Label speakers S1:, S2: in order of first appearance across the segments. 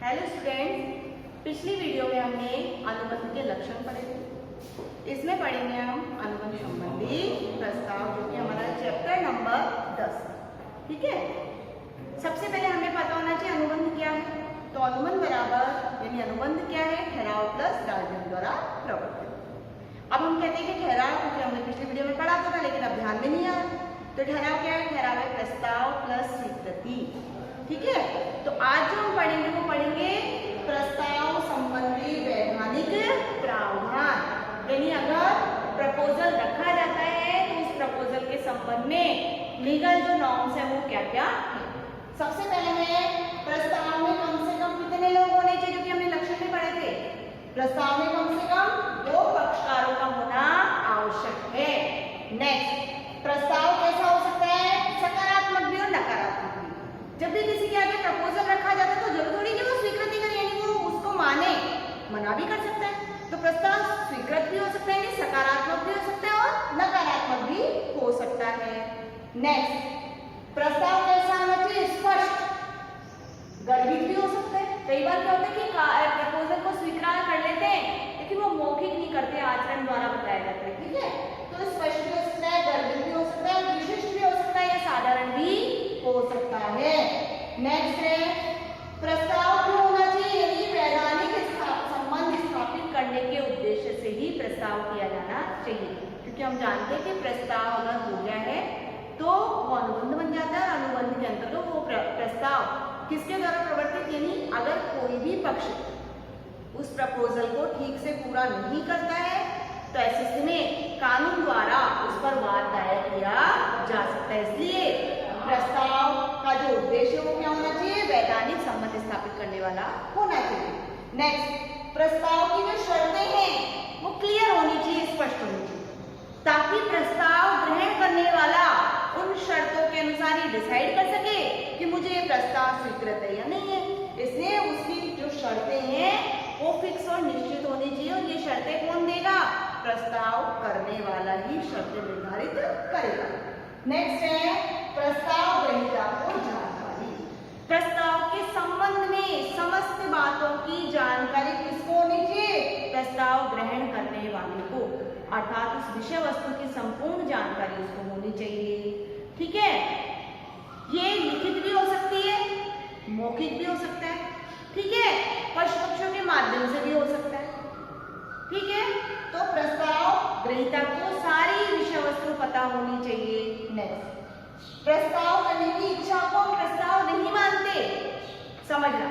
S1: Hello students, पिछली video में हमने अनुबंध के लक्षण पढ़े थे। इसमें पढ़ेंगे हम अनुबंध संबंधी प्रस्ताव, जो कि हमारा चैप्टर नंबर 10। ठीक है, सबसे पहले हमें पता होना चाहिए अनुबंध क्या है। तो अनुबंध बराबर यानी अनुबंध क्या है, ठहराव प्लस डायवर्जन द्वारा प्रवर्तित। अब हम कहते हैं कि ठहराव, क्योंकि हमने पिछली वीडियो में पढ़ा था लेकिन अब ध्यान में नहीं आ रहा। तो ठहराव क्या है, ठहराव है प्रस्ताव प्लस स्वीकृति। ठीक है, तो आज जो हम पढ़ेंगे वो पढ़ेंगे प्रस्ताव संबंधी वैधानिक प्रावधान। यानी अगर प्रपोजल रखा जाता है तो उस प्रपोजल के संबंध में लीगल जो नॉर्म्स है वो क्या क्या है। सबसे पहले में प्रस्ताव में कम से कम कितने लोग होने चाहिए, जो कि हमने लक्षण में पढ़े थे। प्रस्ताव में कम से कम 2 पक्षकारों का होना आवश्यक है। नेक्स्ट, प्रस्ताव कैसा हो सकता है, सकारात्मक भी और नकारात्मक भी। जब भी किसी के आगे प्रपोजल रखा जाता है तो जरूरी थोड़ी कि वो स्वीकृति करे, यानी वो उसको माने, मना भी कर सकता है। तो प्रस्ताव स्वीकृत भी हो सकता है, सकारात्मक भी हो सकता है और नकारात्मक भी हो सकता है। नेक्स्ट, प्रस्ताव कैसा होना चाहिए, स्पष्ट, गर्भित भी हो सकता है। कई बार क्या होता है कि प्रपोजल को स्वीकार कर लेते हैं लेकिन वो मौखिक नहीं करते, आचरण द्वारा बताया जाता है। ठीक है, तो स्पष्ट भी हो सकता है, गर्भित भी हो सकता है, विशिष्ट भी हो सकता है या साधारण भी हो सकता है। नेक्स्ट है, प्रस्ताव क्यों होना चाहिए, यदि वैधानिक संबंध स्थापित करने के उद्देश्य से ही प्रस्ताव किया जाना चाहिए। क्योंकि हम जानते हैं कि प्रस्ताव अगर हो गया है तो वो अनुबंध बन जाता है। अनुबंध के अंतर्गत वो प्रस्ताव किसके द्वारा प्रवर्तित, यानी अगर कोई भी पक्ष उस प्रपोजल को ठीक से पूरा नहीं करता है तो ऐसे स्थिति में कानून द्वारा उस पर वाद दायर किया जा सकता है। इसलिए प्रस्ताव का जो उद्देश्य है वो क्या होना चाहिए, वैधानिक संबंध स्थापित करने वाला होना चाहिए। नेक्स्ट, प्रस्ताव की जो शर्तें हैं वो क्लियर होनी चाहिए, स्पष्ट होनी चाहिए, ताकि प्रस्ताव ग्रहण करने वाला उन शर्तों के अनुसार ही डिसाइड कर सके कि मुझे ये प्रस्ताव स्वीकृत है या नहीं है। इसलिए उसकी जो शर्तें हैं वो फिक्स और निश्चित होनी चाहिए, और ये शर्तें कौन देगा, प्रस्ताव करने वाला ही शर्तें निर्धारित करेगा। नेक्स्ट है, प्रस्ताव ग्रहीता को जानकारी। प्रस्ताव के संबंध में समस्त बातों की जानकारी किसको होनी चाहिए, प्रस्ताव ग्रहण करने वाले को, अर्थात उस विषय वस्तु की संपूर्ण जानकारी उसको होनी चाहिए। ठीक है, ये लिखित भी हो सकती है, मौखिक भी हो सकता है। ठीक है, पशु पक्षियों के माध्यम से भी हो सकता है। ठीक है, तो प्रस्ताव ग्रहीता को सारी विषय वस्तु पता होनी चाहिए। नेक्स्ट, प्रस्ताव करने की इच्छा को हम प्रस्ताव नहीं मानते, समझना।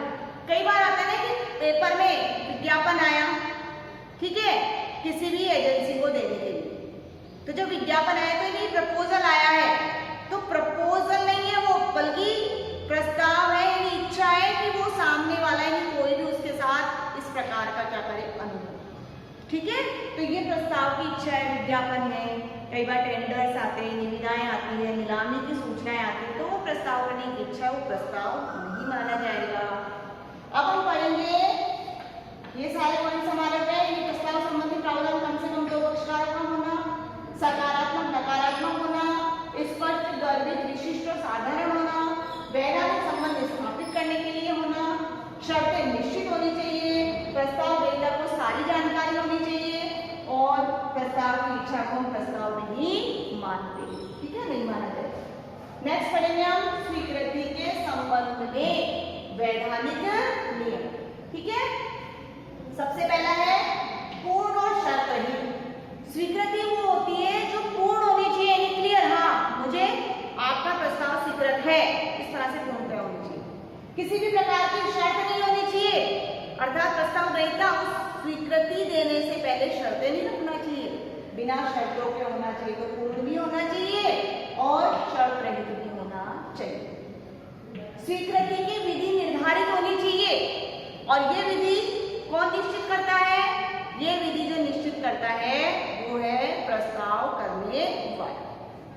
S1: कई बार आता है कि पेपर में विज्ञापन आया, ठीक है, किसी भी एजेंसी को देने के लिए, तो जब विज्ञापन आया तो ये प्रपोजल आया है, तो प्रपोजल नहीं है वो, बल्कि प्रस्ताव है, यानी इच्छा है कि वो सामने वाला यानी कोई भी उसके साथ इस प्रकार का क्या करे, अनुभव। ठीक है, तो ये प्रस्ताव की इच्छा है, विज्ञापन है। कई बार टेंडर्स आते हैं, निविदाएं आती है, नीलामी की सूचनाएं आती है, तो वो प्रस्ताव करने की इच्छा है, वो प्रस्ताव नहीं माना जाएगा। अब हम पढ़ेंगे ये सारे पॉइंट्स हमारे पे, ये प्रस्ताव संबंधी प्रावधान कम से कम 2 पक्षकारों का होना, सकारात्मक नकारात्मक होना, स्पष्ट गर्भित विशिष्ट और साधारण होना, वैधानिक संबंध स्थापित करने के लिए होना, शर्तें निश्चित होनी चाहिए, प्रस्ताव ग्रहीता को सारी जानकारी होनी चाहिए, और प्रस्ताव की इच्छा को हम प्रस्ताव नहीं मानते। ठीक है, नहीं माना जाए। नेक्स्ट पढ़ेंगे हम स्वीकृति के संबंध में वैधानिक नियम। ठीक है, सबसे पहला है पूर्ण और शर्त रहित। स्वीकृति वो होती है जो पूर्ण होनी चाहिए, यानी क्लियर, हाँ मुझे आपका प्रस्ताव स्वीकृत है, इस तरह से पूर्णतः होनी चाहिए। किसी भी प्रकार की शर्त नहीं होनी चाहिए, अर्थात प्रस्ताव ग्रहीता उस स्वीकृति देने से पहले शर्तें नहीं रखना चाहिए, बिना शर्तों के होना चाहिए। तो पूर्ण भी होना चाहिए और शर्त रहित भी होना चाहिए। स्वीकृति की विधि निर्धारित होनी चाहिए, और ये विधि कौन निश्चित करता है, ये विधि जो निश्चित करता है वो है प्रस्ताव करने वाला।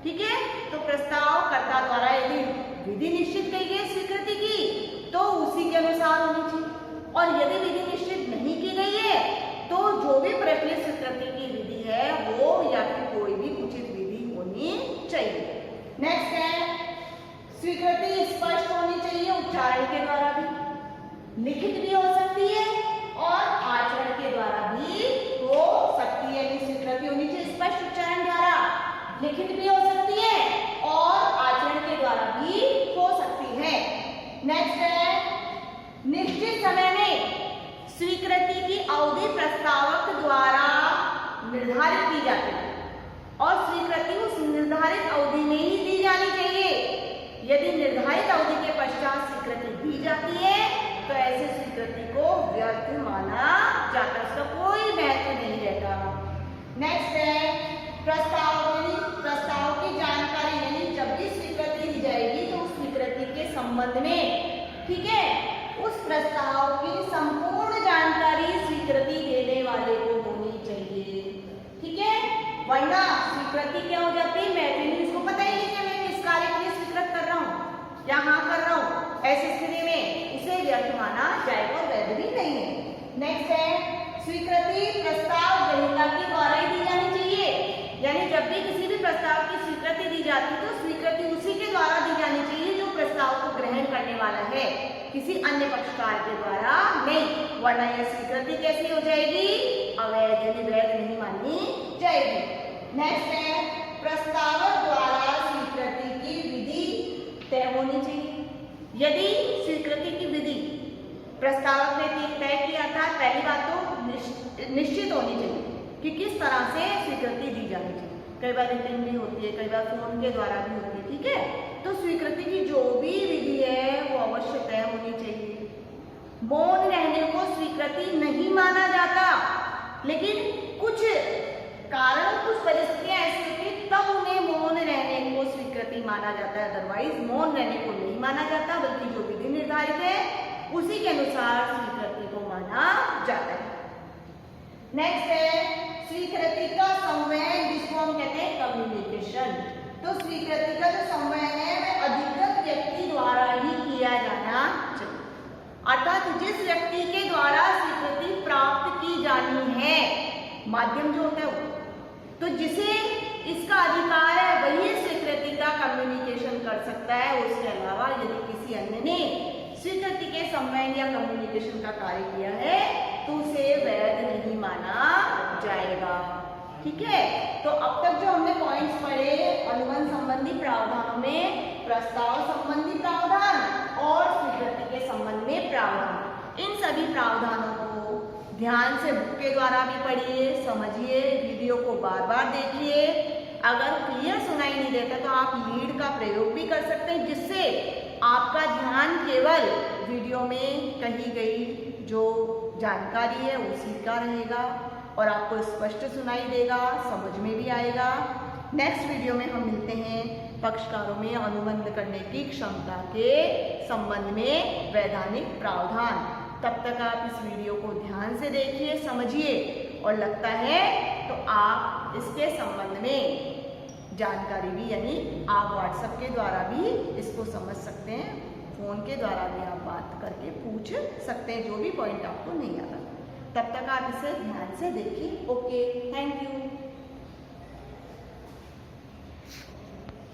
S1: ठीक है, तो प्रस्ताव कर्ता द्वारा यदि विधि निश्चित की गई स्वीकृति की तो उसी के अनुसार होनी चाहिए, और यदि विधि निश्चित नहीं की गई है तो जो भी प्रचलित स्वीकृति की विधि है वो या फिर कोई भी उचित विधि होनी चाहिए। नेक्स्ट है, स्वीकृति स्पष्ट होनी चाहिए उच्चारण के द्वारा भी। लिखित भी हो सकती है और आचरण के द्वारा भी हो सकती है। स्वीकृति होनी चाहिए स्पष्ट उच्चारण द्वारा, लिखित भी हो सकती है और आचरण के द्वारा भी हो सकती है। नेक्स्ट है, निश्चित समय में स्वीकृति की अवधि प्रस्तावक द्वारा निर्धारित की जाती है और स्वीकृति उस निर्धारित अवधि में ही दी जानी चाहिए। यदि निर्धारित अवधि के पश्चात स्वीकृति दी जाती है तो ऐसे स्वीकृति को व्यर्थ माना जाता है, उसका कोई महत्व नहीं रहता। नेक्स्ट है, प्रस्ताव की जानकारी, यानी जब भी स्वीकृति दी जाएगी तो उस स्वीकृति के संबंध में, ठीक है, उस प्रस्ताव की संपूर्ण जानकारी स्वीकृति देने वाले को होनी चाहिए, ठीक है। वरना स्वीकृति क्या हो जाती है, मैं इसको पता ही नहीं कि मैं किस कार्य के लिए स्वीकृत कर रहा हूँ या हाँ कर रहा हूँ, ऐसी स्थिति में उसे व्यर्थ माना जाएगा और वैध भी नहीं है। नेक्स्ट है, स्वीकृति प्रस्ताव ग्रहीता के द्वारा ही दी जानी चाहिए, यानी जब भी किसी भी प्रस्ताव की स्वीकृति दी जाती है तो स्वीकृति उसी के द्वारा दी जानी चाहिए जो प्रस्ताव को ग्रहण करने वाला है, किसी अन्य पक्षकार के द्वारा नहीं, वरना यह स्वीकृति कैसी हो जाएगी, अवैध यानी वैध नहीं मानी जाएगी। नेक्स्ट है, प्रस्तावक द्वारा स्वीकृति की विधि तय होनी चाहिए। यदि स्वीकृति की विधि प्रस्तावक ने तय किया था, पहली बात तो निश्चित होनी चाहिए कि किस तरह से स्वीकृति दी जानी चाहिए। कई बार रिटन भी होती है, कई बार फोन के द्वारा भी होती है, ठीक है। तो स्वीकृति की जो भी विधि है वो अवश्य तय होनी चाहिए। मौन रहने को स्वीकृति नहीं माना जाता, लेकिन कुछ कारण, कुछ परिस्थितियां ऐसी होती है तब उन्हें मौन रहने को स्वीकृति माना जाता है, अदरवाइज मौन रहने को नहीं माना जाता, बल्कि जो विधि निर्धारित है उसी के अनुसार स्वीकृति को माना जाता है। नेक्स्ट है, स्वीकृति का संवहन, जिसको हम कहते हैं कम्युनिकेशन। तो स्वीकृति का जो संवहन है वह अधिकृत व्यक्ति द्वारा ही किया जाना चाहिए, अर्थात जिस व्यक्ति के द्वारा स्वीकृति प्राप्त की जानी है, माध्यम जो होता है वो, तो जिसे इसका अधिकार है वही स्वीकृति का कम्युनिकेशन कर सकता है। उसके अलावा यदि किसी अन्य ने स्वीकृति के संवहन या कम्युनिकेशन का कार्य किया है तो उसे वैध नहीं माना जाएगा, ठीक है। तो अब तक जो हमने पॉइंट्स पढ़े, अनुबंध संबंधी प्रावधानों में प्रस्ताव संबंधी प्रावधान और स्वीकृति के संबंध में प्रावधान, इन सभी प्रावधानों को ध्यान से बुक के द्वारा भी पढ़िए, समझिए, वीडियो को बार बार देखिए। अगर क्लियर सुनाई नहीं देता तो आप लीड का प्रयोग भी कर सकते हैं, जिससे आपका ध्यान केवल वीडियो में कही गई जो जानकारी है उसी का रहेगा और आपको स्पष्ट सुनाई देगा, समझ में भी आएगा। नेक्स्ट वीडियो में हम मिलते हैं पक्षकारों में अनुबंध करने की क्षमता के संबंध में वैधानिक प्रावधान। तब तक आप इस वीडियो को ध्यान से देखिए, समझिए और लगता है तो आप इसके संबंध में जानकारी भी, यानी आप व्हाट्सएप के द्वारा भी इसको समझ सकते हैं, फोन के द्वारा भी आप बात करके पूछ सकते हैं जो भी पॉइंट आपको नहीं आता। तब तक आप इसे ध्यान से देखिए। Okay, thank you.